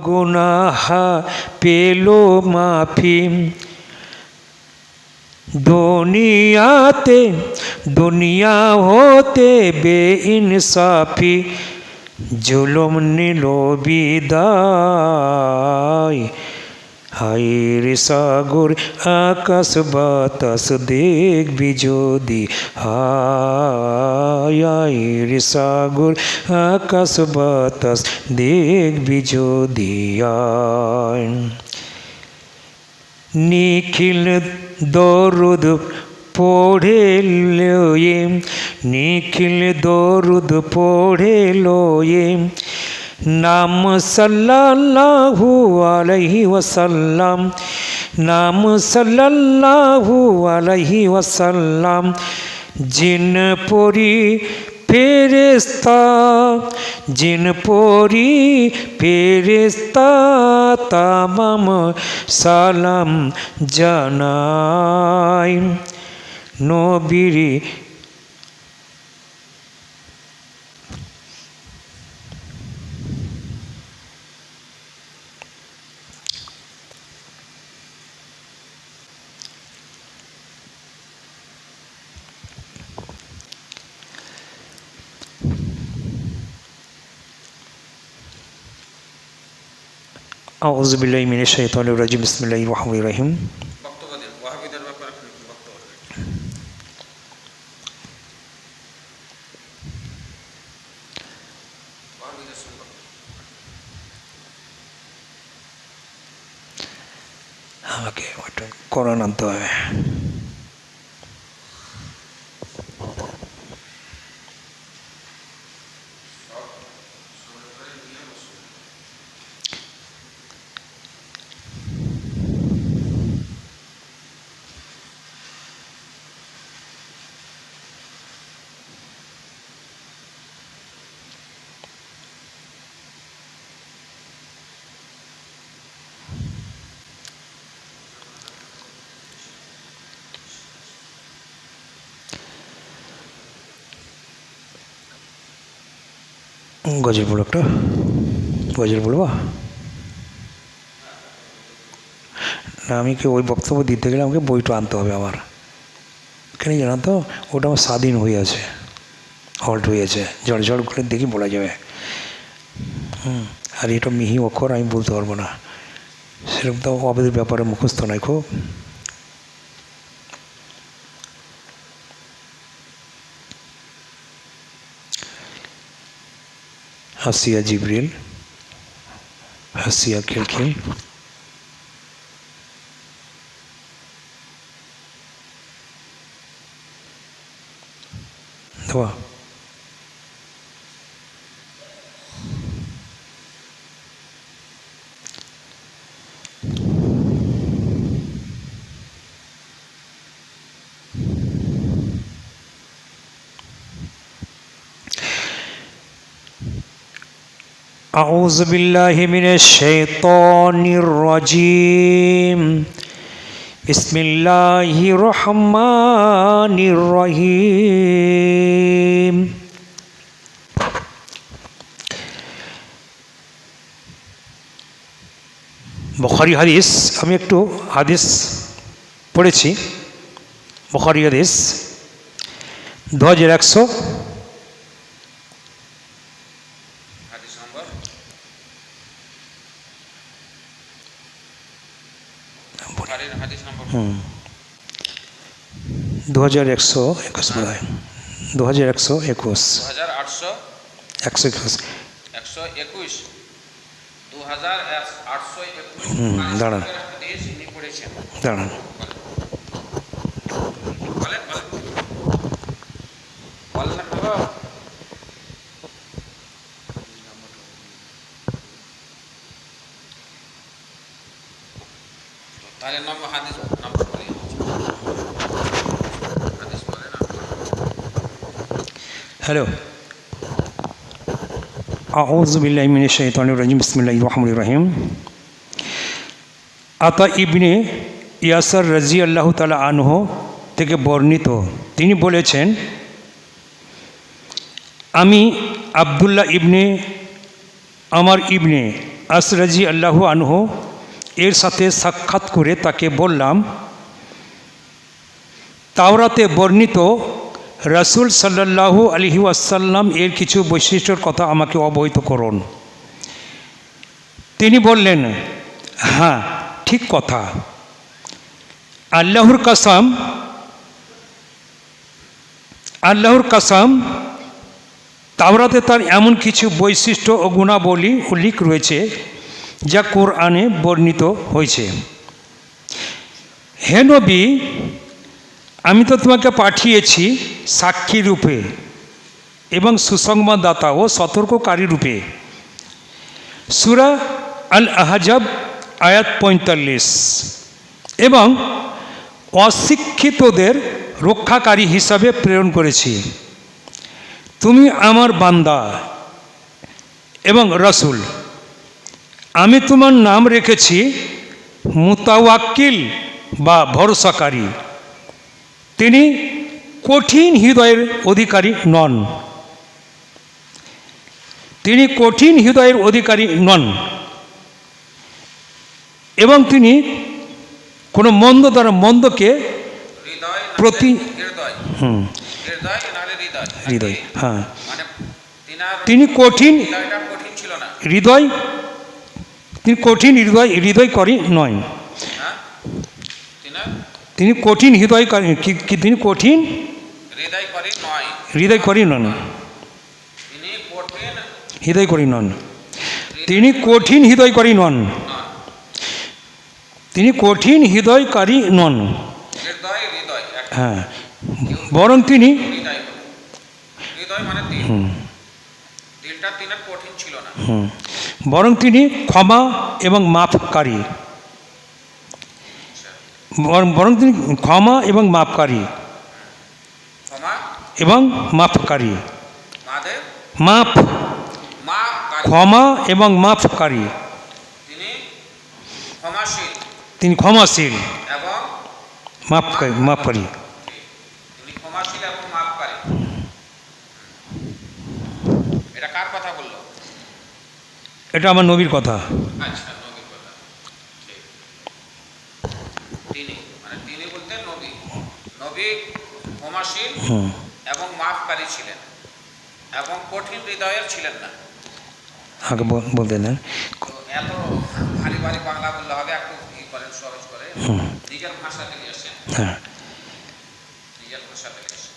गुनाह पेलो माफी दुनिया होते बेइंसाफी जुलुम निलो बिदाय हाय रे सागर आकाश बातास देखबी जोदी हाय रे सागर आकाश बातास देखबी जोदी आय निखिल दरुद पढ़े लोये निखिल दरुद पढ़े लोये नाम सल्लल्लाहु अलैहि वसल्लम नाम सल्लल्लाहु अलैहि वसल्लम जिन परी फेरेस्ता तमाम सालाम जानाई नबीर আউযু বিল্লাহি মিনাশ শাইতানির রাজিম বিসমিল্লাহির রহমানির রহিম বক্তব্য দেন ওয়াহাবিদের ব্যাপারে বক্তব্য ওয়াহাবিদের সম্পর্কে আমাকে ওটা কোরআন আনতে হবে গজল বলো একটা গজল বলবা না আমি কি ওই বক্তব্য দিতে গেলে আমাকে বইটা আনতে হবে আবার কেন জানো তো ওটা আমার স্বাধীন হয়ে আছে হল্ট হয়ে আছে জড় করে দেখি বলা যাবে আর এটা মিহি অক্ষর আমি বলতে পারবো না সেরকম তো অবেদের ব্যাপারে মুখস্থ নয় খুব হাসিয়া জিবরিল হাসিয়া খিলখিল দেওয়া আউযু বিল্লাহি মিনাশ শাইতানির রাজিম বিসমিল্লাহির রহমানির রহিম বুখারী হাদিস আমি একটু হাদিস পড়েছি বুখারী হাদিস 2100 2121 বোধ হয় 2121 দাঁড়ান দাঁড়ান হ্যালো আউযু বিল্লাহি মিনাশ শাইতানির রাজিম বিসমিল্লাহির রহমানির রহিম আতা ইবনে ইয়াসার রাদিয়াল্লাহু তাআলা আনহু থেকে বর্ণিত তিনি বলেছেন আমি আব্দুল্লাহ ইবনে আস রাদিয়াল্লাহু আনহু এর সাথে সাক্ষাৎ করে তাকে বললাম, তাওরাতে বর্ণিত রাসূল সাল্লাল্লাহু আলাইহি ওয়াসাল্লাম এর কিছু বৈশিষ্ট্যের কথা আমাকে অবহিত করুন। তিনি বললেন, হ্যাঁ ঠিক কথা, আল্লাহর কসম তাওরাতে তার এমন কিছু বৈশিষ্ট্য ও গুণাবলী উল্লেখ রয়েছে যা কোরআনে বর্ণিত হয়েছে। হে নবী, আমি তো তোমাকে পাঠিয়েছি সাক্ষী রূপে এবং সুসংবাদদাতা ও সতর্ককারী রূপে। সূরা আল আহজাব আয়াত 45। এবং অশিক্ষিতদের রক্ষাকারী হিসাবে প্রেরণ করেছি। তুমি আমার বান্দা এবং রসুল। আমি তোমার নাম রেখেছি মুতাওয়াক্কিল বা ভরসাকারী। তিনি কঠিন হৃদয়ের অধিকারী নন। তিনি কঠিন হৃদয়ের অধিকারী নন এবং তিনি কোনো মন্দ দ্বারা মন্দকে প্রতি হৃদয়, হ্যাঁ, তিনি কঠিন হৃদয়, তিনি কঠিন হৃদয়কারী নয়। তিনি কঠিন হৃদয়কারী, তিনি কঠিন হৃদয়কারী নন, হৃদয়কারী নন, তিনি কঠিন হৃদয়কারী নন, তিনি কঠিন হৃদয়কারী নন। হ্যাঁ, বরং তিনি বরং তিনি ক্ষমা এবং মাফকারী, বরং তিনি ক্ষমা এবং মাফকারী এবং মাফকারী, ক্ষমা এবং মাফকারী, তিনি ক্ষমাশীল মাফকারী। এটা আমার নবীর কথা। এবং মাফকারী ছিলেন এবং কঠিন হৃদয়ের ছিলেন না। আগে বলতে দেন, এত ভারী ভারী বাংলা বললে হবে, একটু ই করেন, সহজ করে নিজের ভাষাতে নিয়ে আসেন। হ্যাঁ, নিজের ভাষাতে নিয়ে আসেন,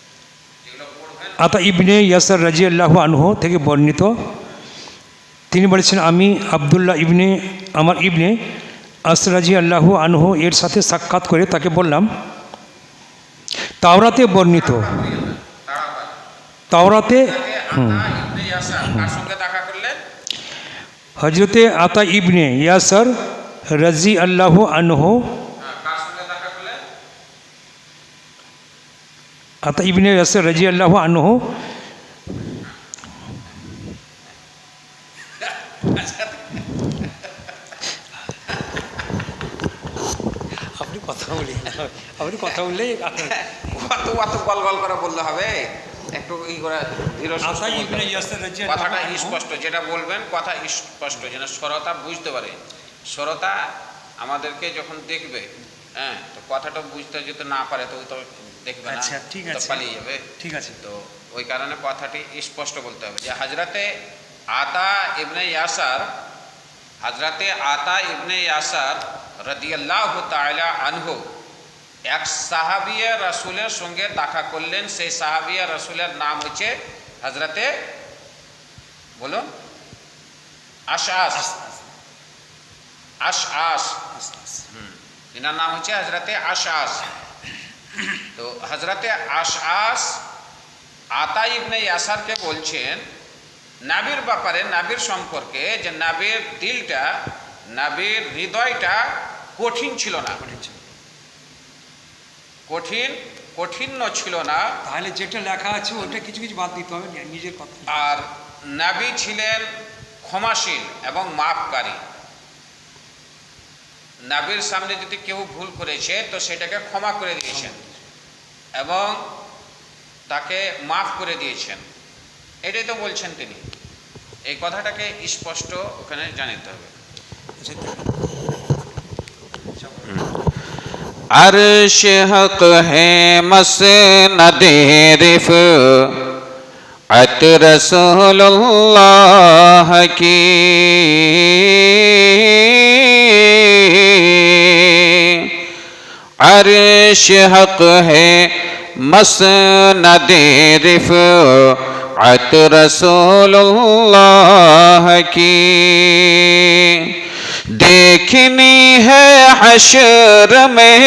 যেগুলো পড়বেন। আতা ইবনে ইয়াসার রাদিয়াল্লাহু আনহু থেকে বর্ণিত, তিনি বলেছেন, আমি আবদুল্লাহ ইবনে আস রাদিয়াল্লাহু আনহু এর সাথে সাক্ষাৎ করে তাকে বললাম, তাওরাতে বর্ণিত, তাওরাতে হজরতে আতা ইবনে ইয়াসার রাদিয়াল্লাহু আনহু, আতা ইবনে ইয়াসার রাদিয়াল্লাহু আনহু আপনি কথা বললে অত গল গল করে বললে হবে, একটু ই করে কথাটা স্পষ্ট, যেটা বলবেন কথা স্পষ্ট, যেন শ্রোতা বুঝতে পারে। শ্রোতা আমাদেরকে যখন দেখবে, হ্যাঁ, তো কথাটা বুঝতে যদি না পারে তো ওই তো দেখবে না, ঠিক আছে, পালিয়ে যাবে। ঠিক আছে, তো ওই কারণে কথাটি স্পষ্ট বলতে হবে যে হজরতে আতা ইবনে ইয়াসার, হজরতে আতা ইবনে ইয়াসার রাদিয়াল্লাহু তাআলা আনহু এক সাহাবিয়ে রাসূলের সঙ্গে দেখা করলেন। সেই সাহাবিয়ে রাসূলের নাম হচ্ছে হজরতে, বলুন, আশআস। এনার নাম হচ্ছে হজরতে আশআস। তো হজরতে আশআস আতা ইবনে ইয়াসারকে বলছেন নবীর ব্যাপারে, নবীর সম্পর্কে, যে নবীর দিলটা, নবীর হৃদয়টা কঠিন ছিল না, কঠিন ছিল না। তাহলে যেটা লেখা আছে ওটা কিছু কিছু বাদ দিতে হবে, নিজের কথা। আর নবী ছিলেন ক্ষমাশীল এবং মাফকারী। নবীর সামনে যদি কেউ ভুল করেছে তো সেটাকে ক্ষমা করে দিয়েছেন এবং তাকে মাফ করে দিয়েছেন, এটাই তো বলছেন তিনি। এই কথাটাকে স্পষ্ট ওখানে জানিতে হবে। عرش حق ہے مسند رفعت رسول اللہ کی، عرش حق ہے مسند رفعت رسول اللہ کی، دیکھنی ہے حشر میں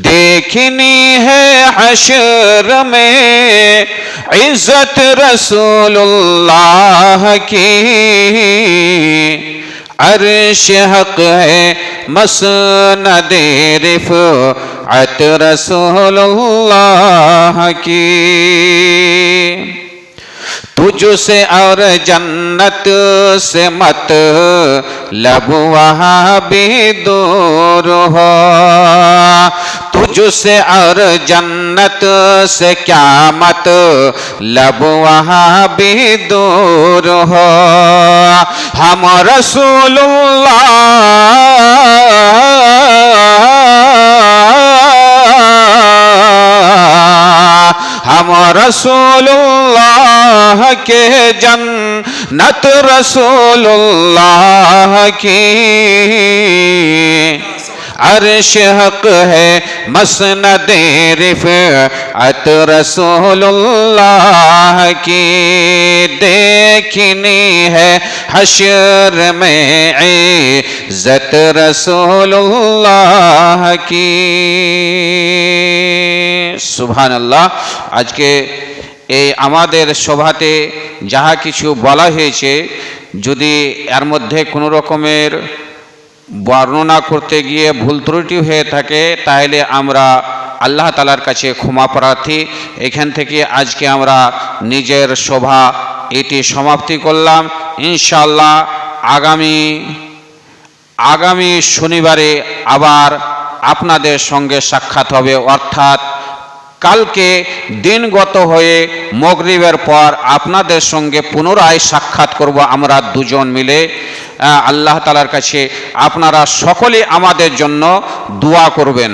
دیکھنی ہے حشر میں عزت رسول اللہ کی، عرش حق ہے مسند رفعت رسول اللہ کی، تجھ سے اور جنت سے مت لب وہاں بھی دور ہو، تجھ سے اور جنت سے کیا مت لب وہاں بھی دور ہو، ہم رسول اللہ ہم رسول اللہ کے جنت رسول اللہ کی، عرش حق ہے مسند رفعت رسول اللہ کی، دیکھنی ہے حشر میں عزت رسول اللہ کی۔ সুবহান আল্লাহ। আজকে এই আমাদের সভাতে যাহা কিছু বলা হয়েছে, যদি এর মধ্যে কোনো রকমের বর্ণনা করতে গিয়ে ভুল ত্রুটি হয়ে থাকে তাহলে আমরা আল্লাহ তাআলার কাছে ক্ষমা প্রার্থী। এখান থেকে আজকে আমরা নিজের সভা এটি সমাপ্তি করলাম। ইনশাআল্লাহ আগামী শনিবারে আবার আপনাদের সঙ্গে সাক্ষাৎ হবে, অর্থাৎ কালকে দিনগত হয়ে মাগরিবের পর আপনাদের সঙ্গে পুনরায় সাক্ষাৎ করব আমরা দুজন মিলে। আল্লাহ তাআলার কাছে আপনারা সকলে আমাদের জন্য দোয়া করবেন।